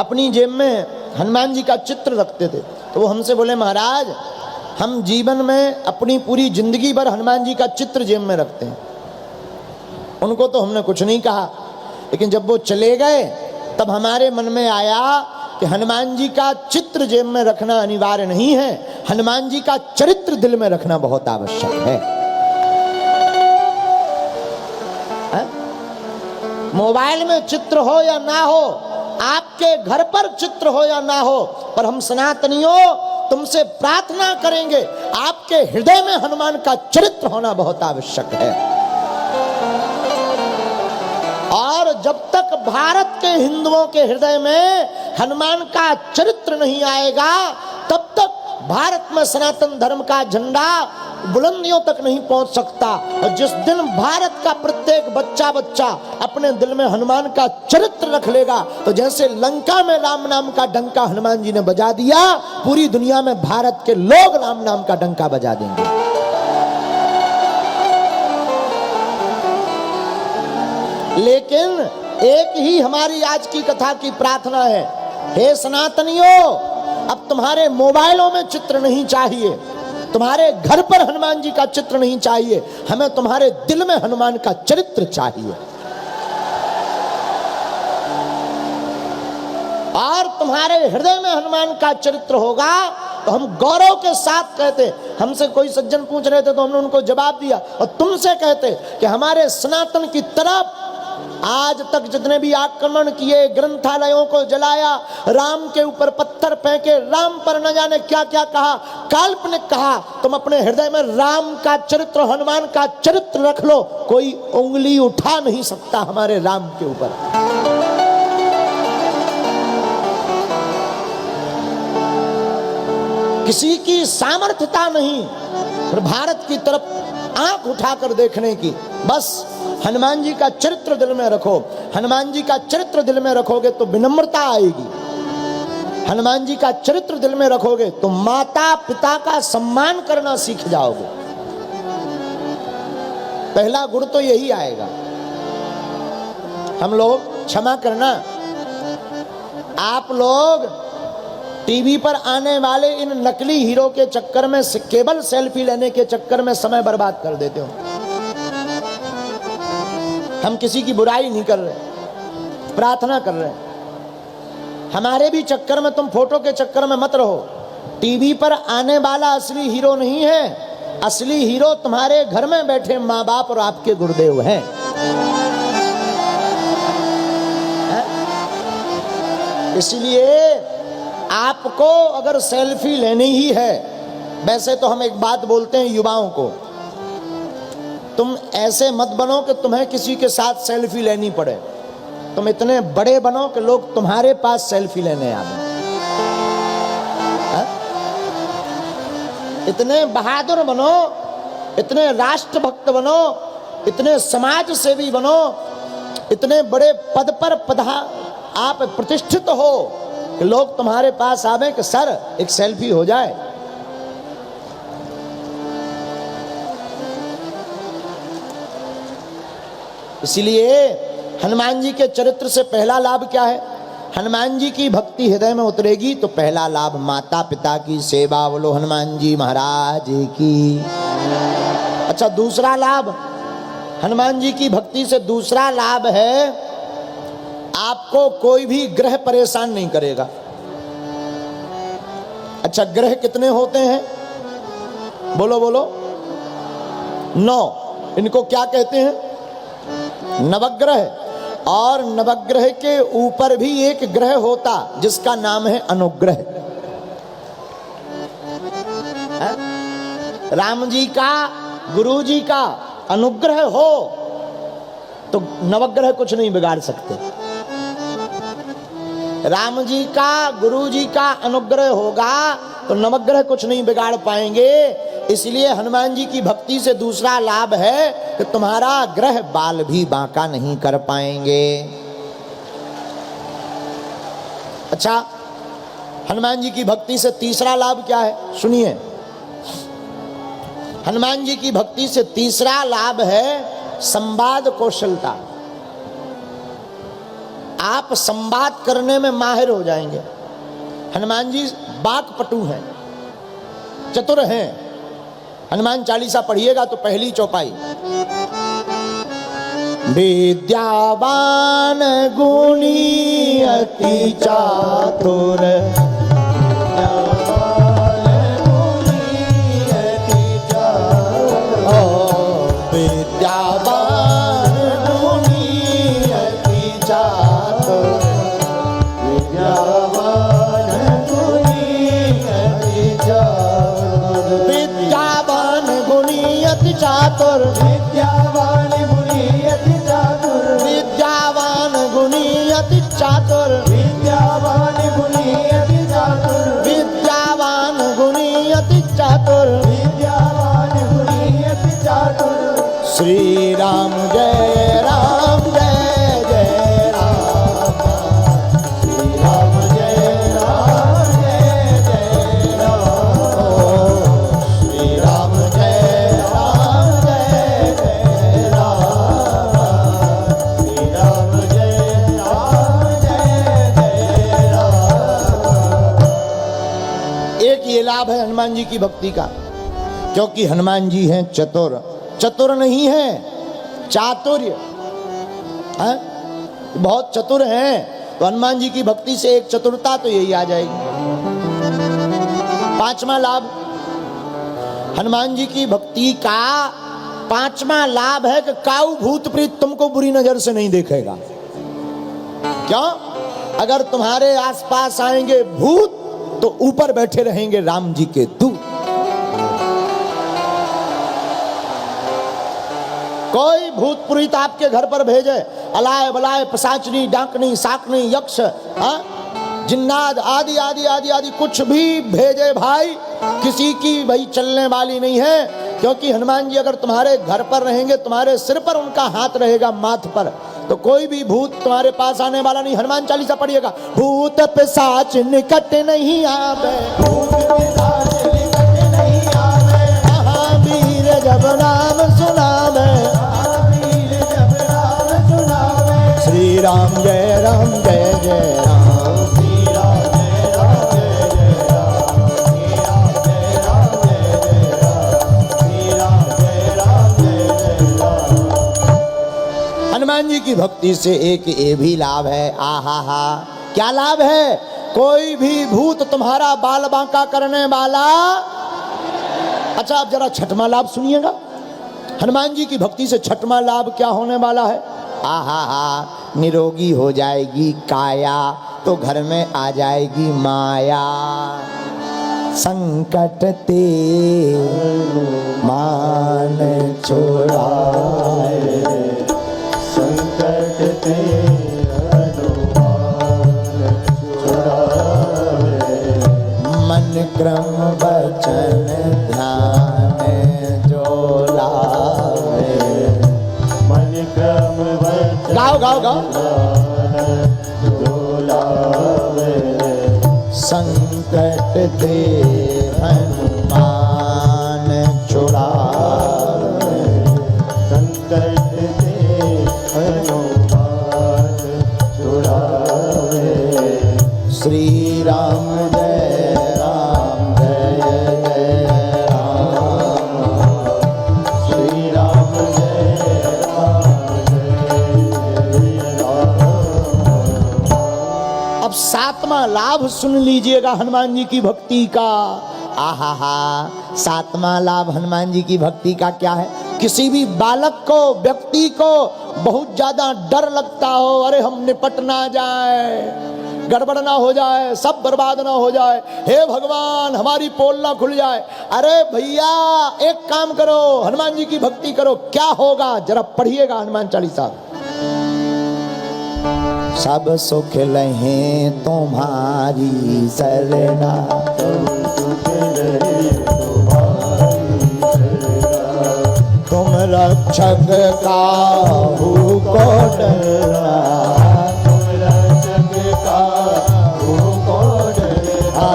अपनी जेब में हनुमान जी का चित्र रखते थे। तो वो हमसे बोले, महाराज हम जीवन में अपनी पूरी जिंदगी भर हनुमान जी का चित्र जेब में रखते हैं। उनको तो हमने कुछ नहीं कहा, लेकिन जब वो चले गए तब हमारे मन में आया कि हनुमान जी का चित्र जेब में रखना अनिवार्य नहीं है, हनुमान जी का चरित्र दिल में रखना बहुत आवश्यक है। मोबाइल में चित्र हो या ना हो, आपके घर पर चित्र हो या ना हो, पर हम सनातनियों तुमसे प्रार्थना करेंगे, आपके हृदय में हनुमान का चरित्र होना बहुत आवश्यक है। और जब तक भारत के हिंदुओं के हृदय में हनुमान का चरित्र नहीं आएगा, तब तक भारत में सनातन धर्म का झंडा बुलंदियों तक नहीं पहुंच सकता। और जिस दिन भारत का प्रत्येक बच्चा बच्चा अपने दिल में हनुमान का चरित्र रख लेगा, तो जैसे लंका में राम नाम का डंका हनुमान जी ने बजा दिया, पूरी दुनिया में भारत के लोग राम नाम का डंका बजा देंगे। लेकिन एक ही हमारी आज की कथा की प्रार्थना है, हे सनातनियों, अब तुम्हारे मोबाइलों में चित्र नहीं चाहिए, तुम्हारे घर पर हनुमान जी का चित्र नहीं चाहिए, हमें तुम्हारे दिल में हनुमान का चरित्र चाहिए। और तुम्हारे हृदय में हनुमान का चरित्र होगा तो हम गौरव के साथ कहते, हमसे कोई सज्जन पूछ रहे थे तो हमने उनको जवाब दिया, और तुमसे कहते कि हमारे सनातन की तरफ आज तक जितने भी आक्रमण किए, ग्रंथालयों को जलाया, राम के ऊपर पत्थर फेंके, राम पर न जाने क्या क्या कहा, काल्पनिक कहा, तुम अपने हृदय में राम का चरित्र, हनुमान का चरित्र रख लो, कोई उंगली उठा नहीं सकता हमारे राम के ऊपर। किसी की सामर्थ्यता नहीं भारत की तरफ आंख उठाकर देखने की, बस हनुमान जी का चरित्र दिल में रखो। हनुमान जी का चरित्र दिल में रखोगे तो विनम्रता आएगी, हनुमान जी का चरित्र दिल में रखोगे तो माता पिता का सम्मान करना सीख जाओगे। पहला गुण तो यही आएगा। हम लोग, क्षमा करना, आप लोग टीवी पर आने वाले इन नकली हीरो के चक्कर में, केवल सेल्फी लेने के चक्कर में समय बर्बाद कर देते हो। हम किसी की बुराई नहीं कर रहे, प्रार्थना कर रहे हैं, हमारे भी चक्कर में, तुम फोटो के चक्कर में मत रहो। टीवी पर आने वाला असली हीरो नहीं है, असली हीरो तुम्हारे घर में बैठे माँ बाप और आपके गुरुदेव हैं। इसलिए आपको अगर सेल्फी लेनी ही है, वैसे तो हम एक बात बोलते हैं युवाओं को, तुम ऐसे मत बनो कि तुम्हें किसी के साथ सेल्फी लेनी पड़े, तुम इतने बड़े बनो कि लोग तुम्हारे पास सेल्फी लेने आए। इतने बहादुर बनो, इतने राष्ट्रभक्त बनो, इतने समाज सेवी बनो, इतने बड़े पद पर आप प्रतिष्ठित हो कि लोग तुम्हारे पास आवे कि सर एक सेल्फी हो जाए। इसलिए हनुमान जी के चरित्र से पहला लाभ क्या है? हनुमान जी की भक्ति हृदय में उतरेगी तो पहला लाभ माता पिता की सेवा। बोलो हनुमान जी महाराज की। अच्छा, दूसरा लाभ हनुमान जी की भक्ति से दूसरा लाभ है, आपको कोई भी ग्रह परेशान नहीं करेगा। अच्छा, ग्रह कितने होते हैं? बोलो बोलो। 9। इनको क्या कहते हैं? नवग्रह। और नवग्रह के ऊपर भी एक ग्रह होता जिसका नाम है अनुग्रह। राम जी का, गुरु जी का अनुग्रह हो तो नवग्रह कुछ नहीं बिगाड़ सकते। राम जी का, गुरु जी का अनुग्रह होगा तो नवग्रह कुछ नहीं बिगाड़ पाएंगे। इसलिए हनुमान जी की भक्ति से दूसरा लाभ है कि तुम्हारा ग्रह बाल भी बांका नहीं कर पाएंगे। अच्छा, हनुमान जी की भक्ति से तीसरा लाभ क्या है? सुनिए, हनुमान जी की भक्ति से तीसरा लाभ है संवाद कौशलता। आप संवाद करने में माहिर हो जाएंगे। हनुमान जी वाक्पटु हैं, चतुर हैं। हनुमान चालीसा पढ़िएगा तो पहली चौपाई, विद्यावान गुणी अति चातुर, चातुर विद्यावान गुणी अति चातुर, विद्यावान गुणी अति चातुर, विद्यावान गुणी अति चातुर, विद्यावान गुणी अति चातुर, विद्यावान गुणी अति चातुर। श्री राम जय राम जय जय राम, श्री राम जय राम जय जय राम, श्री राम जय लाभ है हनुमान जी की भक्ति का, क्योंकि हनुमान जी हैं चतुर। चतुर नहीं है, चातुर्य है, बहुत चतुर हैं। तो हनुमान जी की भक्ति से एक चतुरता तो यही आ जाएगी। पांचवा लाभ हनुमान जी की भक्ति का, पांचवा लाभ है कि काऊ भूत प्रेत तुमको बुरी नजर से नहीं देखेगा। क्यों? अगर तुम्हारे आसपास आएंगे भूत तो ऊपर बैठे रहेंगे राम जी के दूत। कोई भूत प्रेत आपके घर पर भेजे, अलाय बलाय पिशाचनी डाकनी साकनी यक्ष जिन्नाद आदि आदि आदि आदि कुछ भी भेजे भाई, किसी की भाई चलने वाली नहीं है। क्योंकि हनुमान जी अगर तुम्हारे घर पर रहेंगे, तुम्हारे सिर पर उनका हाथ रहेगा, माथ पर, तो कोई भी भूत तुम्हारे पास आने वाला नहीं। हनुमान चालीसा पढ़िएगा, भूत पिशाच निकट नहीं आवे, भूत पिशाच निकट नहीं आवे, महावीर जब नाम सुनावे, महावीर जब नाम सुनावे, श्री राम जय राम जय जय राम, श्री राम जय राम जय जय राम, श्री राम जय राम जय जय राम, श्री राम जय राम जय जय राम। हनुमान जी की भक्ति से एक ये भी लाभ है, आहा हा, क्या लाभ है? कोई भी भूत तुम्हारा बाल बांका करने वाला। अच्छा, अब जरा छठवां लाभ सुनिएगा। हनुमान जी की भक्ति से छठवां लाभ क्या होने वाला है? आहा हा, निरोगी हो जाएगी काया, तो घर में आ जाएगी माया। संकट ते मान छोड़ाए, संकट ते मन क्रम वचन ध्यान जो लावे, मन क्रम वचन गाओ गाओ गाओ जो लावे, संकट ते हनुमान छुड़ावे, संकट ते हनुमान छुड़ावे, श्री राम जय राम जय जय राम, श्री राम जय राम जय राम। अब सातवां लाभ सुन लीजिएगा हनुमान जी की भक्ति का। आहा हा, सातवां लाभ हनुमान जी की भक्ति का क्या है? किसी भी बालक को, व्यक्ति को बहुत ज्यादा डर लगता हो, अरे हम निपट ना जाए, गड़बड़ ना हो जाए, सब बर्बाद ना हो जाए, हे भगवान हमारी पोल ना खुल जाए। अरे भैया एक काम करो, हनुमान जी की भक्ति करो, क्या होगा जरा पढ़िएगा हनुमान चालीसा। सब सुख लहे तुम्हारी सरना, तुम रक्षक काहू को डरना, तुम रक्षक काहू को डरना,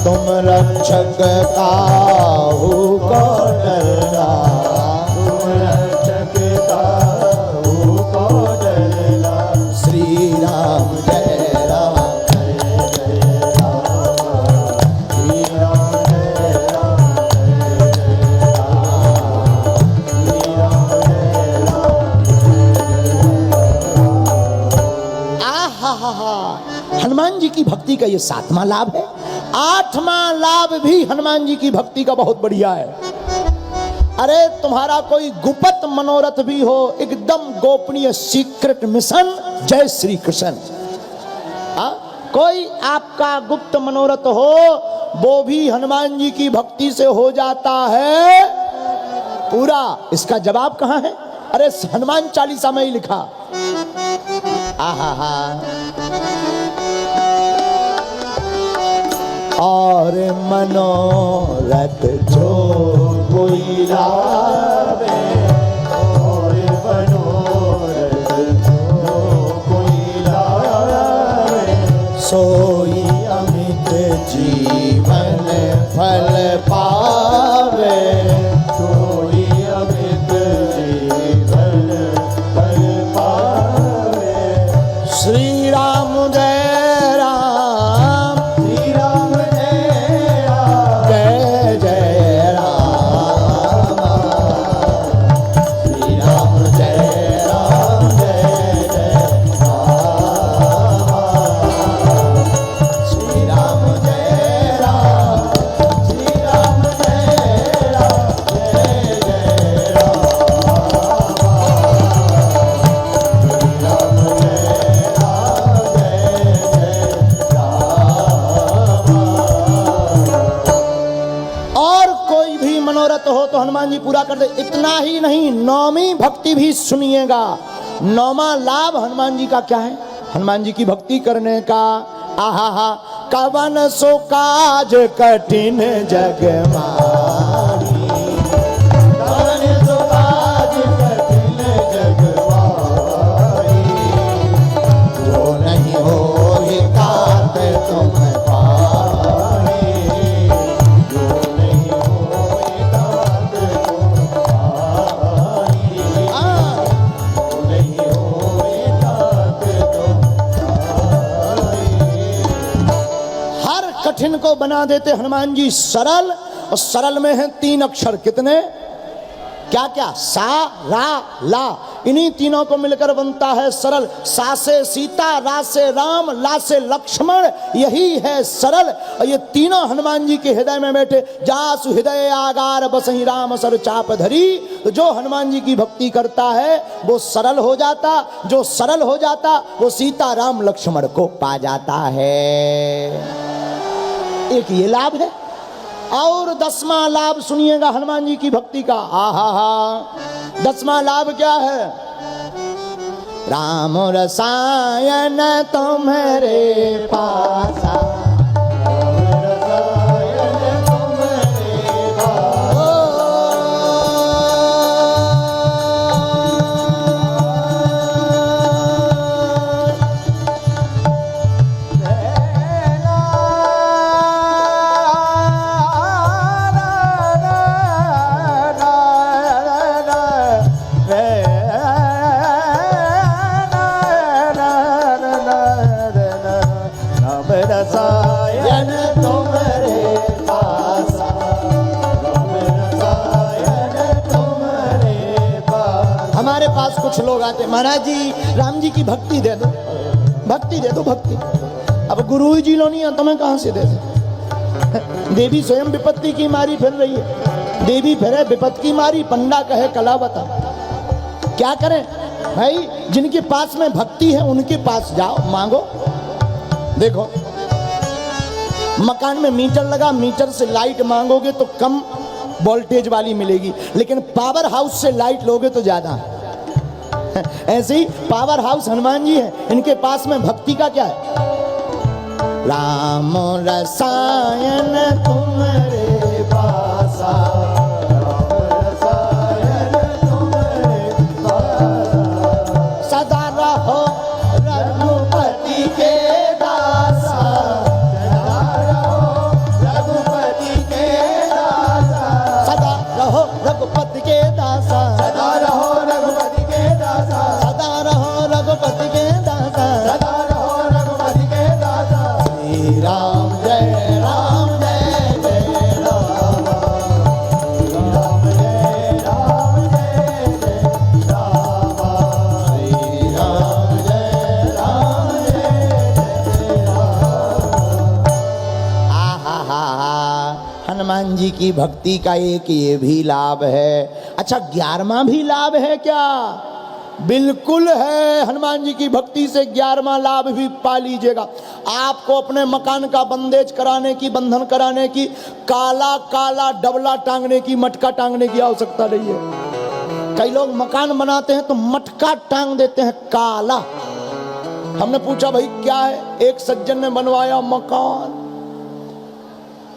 तुम रक्षक काहू को डरना, तुम रक्षक काहू को डरना, श्री राम हनुमान जी की भक्ति का ये 7वां लाभ है। 8वां लाभ भी हनुमान जी की भक्ति का बहुत बढ़िया है। अरे तुम्हारा कोई गुप्त मनोरथ भी हो, एकदम गोपनीय सीक्रेट मिशन, जय श्री कृष्ण, कोई आपका गुप्त मनोरथ हो, वो भी हनुमान जी की भक्ति से हो जाता है पूरा। इसका जवाब कहां है? अरे हनुमान चालीसा में ही लिखा। आहा, और मनोरथ जो कोई लावे, और मनोरथ जो कोई लावे, सोई अमित जीवन फल पावे, सोई अमित जीवन फल पावे। श्री राम जय राम, श्री राम जय राम, जय जय राम, श्री राम जय राम, जय जय राम, श्री राम जय राम, श्री राम जय राम, जय जय राम, श्री राम जय राम, जय जय राम। और कोई भी मनोरथ हो तो हनुमान जी पूरा कर दे। इतना ही नहीं, 9वीं भक्ति भी सुनिएगा। 9वां लाभ हनुमान जी का क्या है? हनुमान जी की भक्ति करने का, आहा, कवन सो काज कठिन जग मारी, कवन सो काज कठिन जग मारी, जो नहीं होई तात तुम पारी, जो नहीं होई तात तुम पारी, जो नहीं होई तात तुम पारी। हर कठिन को बना देते हनुमान जी सरल, और सरल में है 3 अक्षर। कितने? क्या क्या? सा, रा, ला। इन्हीं तीनों को मिलकर बनता है सरल। सा से सीता, रा से राम, ला से लक्ष्मण, यही है सरल। और ये तीनों हनुमान जी के हृदय में बैठे। जासु हृदय आगार बसहि राम सर चाप धरी। तो जो हनुमान जी की भक्ति करता है वो सरल हो जाता, जो सरल हो जाता वो सीता राम लक्ष्मण को पा जाता है। एक ये लाभ है। और 10वां लाभ सुनिएगा हनुमान जी की भक्ति का। आहा, 10वां लाभ क्या है? राम रसायन तुम्हारे पासा, राम रसायन तुम्हारे पासा, रसायन तुम्हारे पासा, राम रसायन तुम्हारे पासा। हमारे पास कुछ लोग आते, महाराज जी राम जी की भक्ति दे दो, भक्ति दे दो, भक्ति। अब गुरु जी लो नहीं, तुम्हें कहां से दे दे? देवी स्वयं विपत्ति की मारी फिर रही है। देवी फिरे विपत्ति की मारी, पंडा कहे कला बता। क्या करें भाई? जिनके पास में भक्ति है उनके पास जाओ, मांगो। देखो मकान में मीटर लगा, मीटर से लाइट मांगोगे तो कम वोल्टेज वाली मिलेगी, लेकिन पावर हाउस से लाइट लोगे तो ज्यादा। ऐसे ही पावर हाउस हनुमान जी है, इनके पास में भक्ति का क्या है? राम रसायन तुम्हारे पासा, राम रसायन तुम्हारे पासा, सदा रहो रघुपति के दासा, सदा रहो रघुपति के दासा, सदा रहो रघुपति के दासा, सदा रहो रघुपति के दासा, सदा रहो रघुपति के दासा, सदा रहो रघुपति के दासा। श्री राम जय राम, जय जय राम, श्री राम जय राम, जय जय राम, श्री राम जय राम, जय जय हनुमान जी की भक्ति का एक ये भी लाभ है। अच्छा, 11वां भी लाभ है क्या? बिल्कुल है। हनुमान जी की भक्ति से 11वां लाभ भी पा लीजिएगा। आपको अपने मकान का बंदेज कराने की, बंधन कराने की, काला काला डबला टांगने की, मटका टांगने की आवश्यकता नहीं है। कई लोग मकान बनाते हैं तो मटका टांग देते हैं काला। हमने पूछा भाई क्या है? एक सज्जन ने बनवाया मकान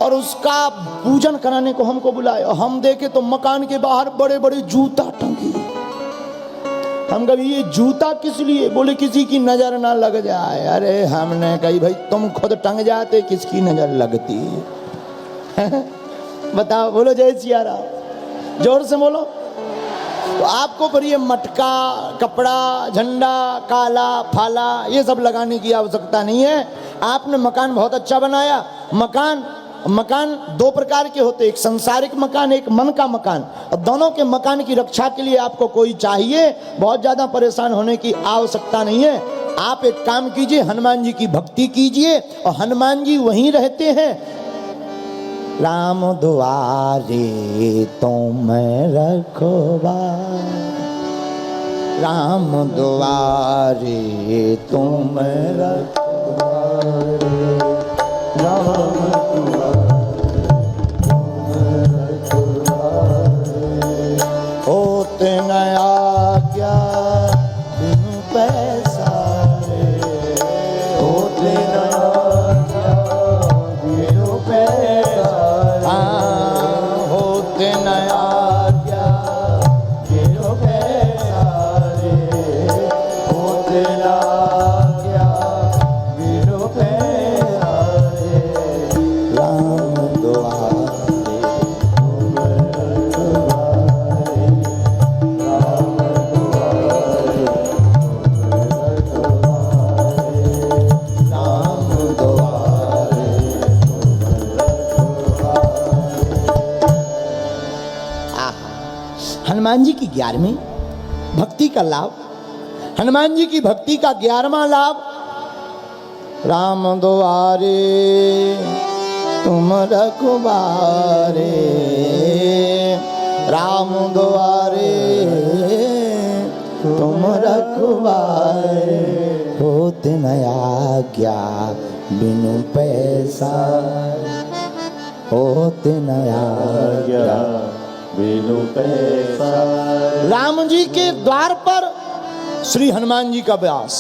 और उसका पूजन कराने को हमको बुलाया। हम देखे तो मकान के बाहर बड़े बड़े जूता टंगे। हम कभी ये जूता किस लिए? बोले किसी की नजर ना लग जाए। अरे हमने कही भाई तुम खुद टंग जाते, किसकी नजर लगती? बताओ, बोलो जय सिया राम, जोर से बोलो। तो आपको पर ये मटका, कपड़ा, झंडा, काला फाला ये सब लगाने की आवश्यकता नहीं है। आपने मकान बहुत अच्छा बनाया। मकान दो प्रकार के होते, एक संसारिक मकान, एक मन का मकान। और दोनों के मकान की रक्षा के लिए आपको कोई चाहिए, बहुत ज्यादा परेशान होने की आवश्यकता नहीं है। आप एक काम कीजिए, हनुमान जी की भक्ति कीजिए और हनुमान जी वहीं रहते हैं। राम दुआरे तुम रखवारे, राम दुआरे तुम रखवारे, राम होते नया क्या बिनु पैसारे, होते नया क्या बिनु पैसारे, होते नया क्या बिनु पैसारे, होते नया क्या बिनु पैसारे, राम दुआरे हनुमान जी की 11वीं भक्ति का लाभ, हनुमान जी की भक्ति का 11वां लाभ, राम दुआरे तुम रखवारे, राम दुआरे तुम रखवारे, होते नया क्या बिनु पैसा, होते नया क्या बिनु पैसा। राम जी के द्वार पर श्री हनुमान जी का व्यास।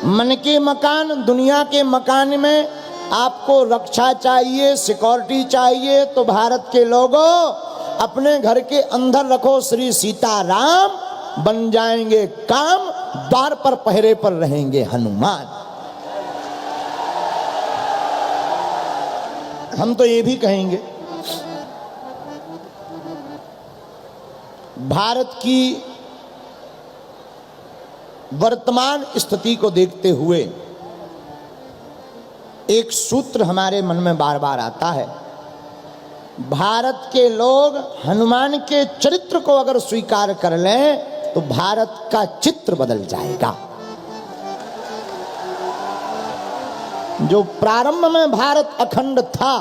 मन के मकान, दुनिया के मकान में आपको रक्षा चाहिए, सिक्योरिटी चाहिए, तो भारत के लोगों अपने घर के अंदर रखो श्री सीताराम, बन जाएंगे काम। द्वार पर पहरे पर रहेंगे हनुमान। हम तो ये भी कहेंगे, भारत की वर्तमान स्थिति को देखते हुए एक सूत्र हमारे मन में बार बार आता है। भारत के लोग हनुमान के चरित्र को अगर स्वीकार कर लें तो भारत का चित्र बदल जाएगा। जो प्रारंभ में भारत अखंड था,